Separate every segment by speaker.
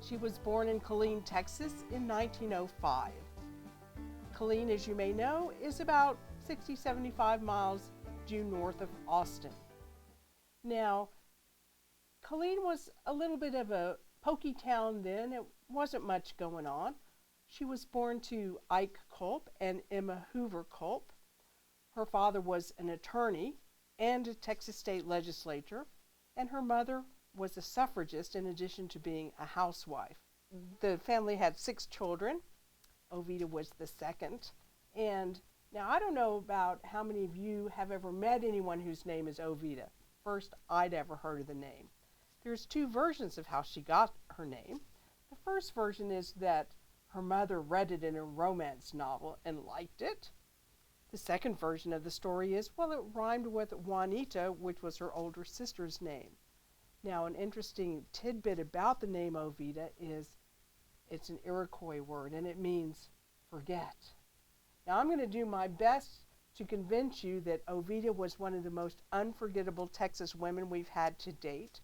Speaker 1: She was born in Killeen, Texas in 1905. Killeen, as you may know, is about 75 miles due north of Austin. Now, Killeen was a little bit of a pokey town then. It wasn't much going on. She was born to Ike Culp and Emma Hoover Culp. Her father was an attorney and a Texas state legislator, and her mother was a suffragist in addition to being a housewife. The family had 6 children. Oveta was the second. And now I don't know about how many of you have ever met anyone whose name is Oveta. First, I'd ever heard of the name. There's 2 versions of how she got her name. The first version is that her mother read it in a romance novel and liked it. The second version of the story is, well, it rhymed with Juanita, which was her older sister's name. Now, an interesting tidbit about the name Oveta is it's an Iroquois word, and it means forget. Now, I'm going to do my best to convince you that Oveta was one of the most unforgettable Texas women we've had to date.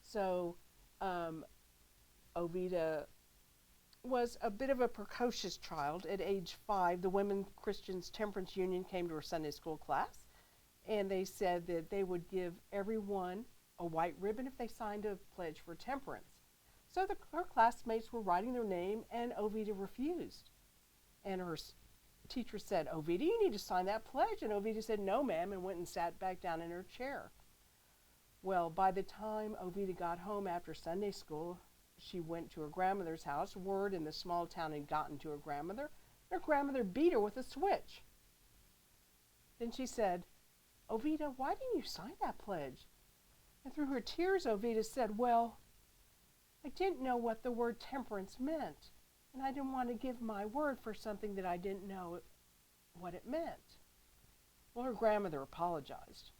Speaker 1: So, Oveta was a bit of a precocious child. At age 5, the Women Christians Temperance Union came to her Sunday school class, and they said that they would give everyone a white ribbon if they signed a pledge for temperance. So her classmates were writing their name, and Oveta refused. And her teacher said, "Oveta, you need to sign that pledge." And Oveta said, "No, ma'am," and went and sat back down in her chair. Well, by the time Oveta got home after Sunday school, she went to her grandmother's house. Word in the small town had gotten to her grandmother. Her grandmother beat her with a switch. Then she said, "Oveta, why didn't you sign that pledge?" And through her tears, Oveta said, "Well, I didn't know what the word temperance meant, and I didn't want to give my word for something that I didn't know what it meant." Well, her grandmother apologized.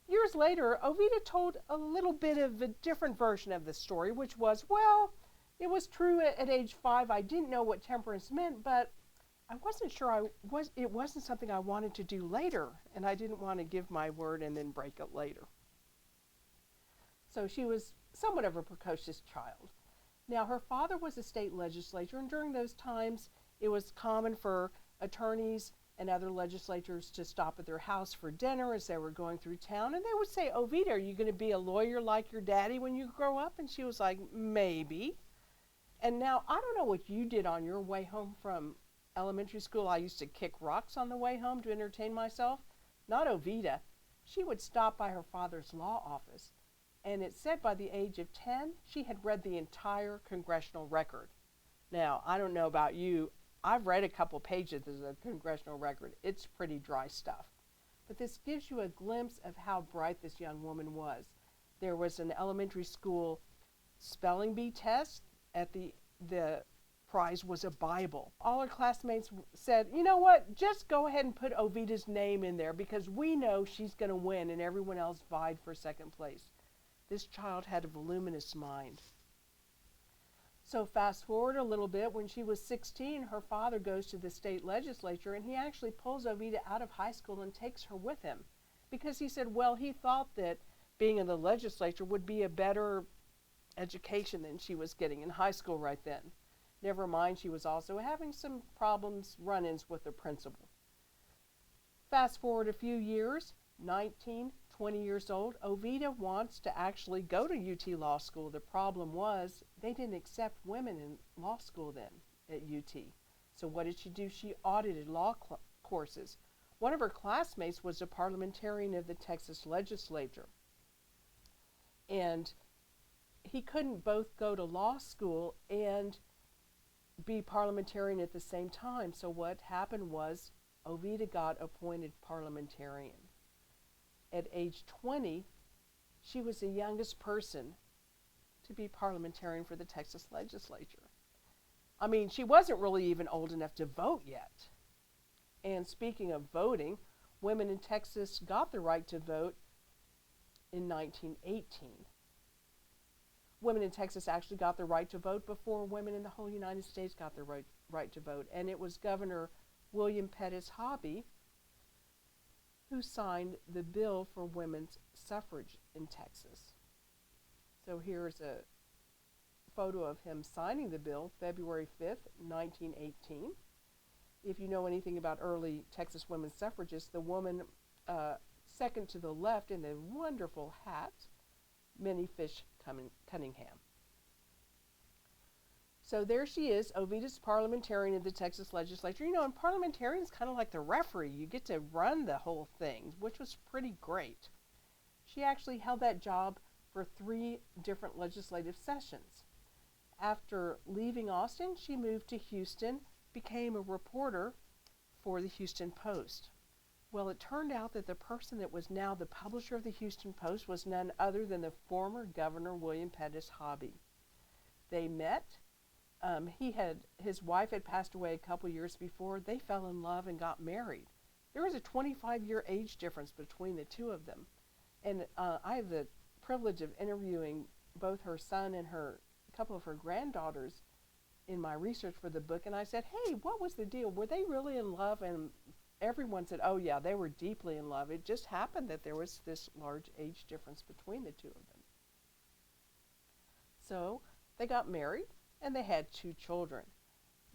Speaker 1: Years later, Oveta told a little bit of a different version of the story, which was, well, it was true at age 5 I didn't know what temperance meant, but I wasn't sure it wasn't something I wanted to do later, and I didn't want to give my word and then break it later. So she was somewhat of a precocious child. Now, her father was a state legislator, and during those times, it was common for attorneys and other legislators to stop at their house for dinner as they were going through town, and they would say, "Oveta, are you going to be a lawyer like your daddy when you grow up?" And she was like, "Maybe." And now, I don't know what you did on your way home from elementary school. I used to kick rocks on the way home to entertain myself. Not Oveta. She would stop by her father's law office, and it said by the age of 10, she had read the entire congressional record. Now, I don't know about you. I've read a couple pages of the congressional record. It's pretty dry stuff. But this gives you a glimpse of how bright this young woman was. There was an elementary school spelling bee test. At the prize was a Bible. All her classmates said, "You know what, just go ahead and put Oveta's name in there because we know she's going to win," and everyone else vied for second place. This child had a voluminous mind. So fast forward a little bit, when she was 16, her father goes to the state legislature, and he actually pulls Oveta out of high school and takes her with him because he said, well, he thought that being in the legislature would be a better education than she was getting in high school right then. Never mind, she was also having some problems, run-ins with the principal. Fast forward a few years, 19, 20 years old, Oveta wants to actually go to UT Law School. The problem was they didn't accept women in law school then at UT. So what did she do? She audited law courses. One of her classmates was a parliamentarian of the Texas legislature. And he couldn't both go to law school and be parliamentarian at the same time. So what happened was Oveta got appointed parliamentarian. At age 20, she was the youngest person to be parliamentarian for the Texas legislature. I mean, she wasn't really even old enough to vote yet. And speaking of voting, women in Texas got the right to vote in 1918. Women in Texas actually got the right to vote before women in the whole United States got the right to vote. And it was Governor William Pettis Hobby who signed the bill for women's suffrage in Texas. So here's a photo of him signing the bill, February 5th, 1918. If you know anything about early Texas women suffragists, the woman second to the left in the wonderful hat, Minnie Fish Cunningham. So there she is, Oveta's parliamentarian in the Texas legislature. You know, and parliamentarian is kind of like the referee. You get to run the whole thing, which was pretty great. She actually held that job for 3 different legislative sessions. After leaving Austin, she moved to Houston, became a reporter for the Houston Post. Well, it turned out that the person that was now the publisher of the Houston Post was none other than the former Governor William Pettus Hobby. They met. His wife had passed away a couple years before. They fell in love and got married. There was a 25-year age difference between the two of them. And I have the privilege of interviewing both her son and a couple of her granddaughters in my research for the book. And I said, hey, what was the deal? Were they really in love? And everyone said, oh, yeah, they were deeply in love. It just happened that there was this large age difference between the two of them. So they got married, and they had 2 children,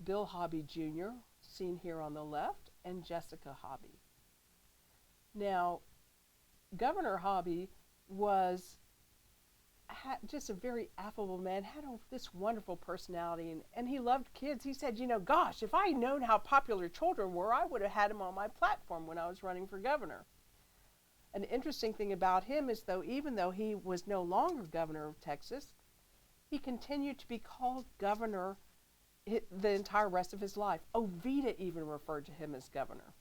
Speaker 1: Bill Hobby Jr., seen here on the left, and Jessica Hobby. Now, Governor Hobby was just a very affable man, had this wonderful personality, and he loved kids. He said, you know, gosh, if I had known how popular children were, I would have had him on my platform when I was running for governor. An interesting thing about him is, even though he was no longer governor of Texas, he continued to be called governor the entire rest of his life. Oveta even referred to him as governor.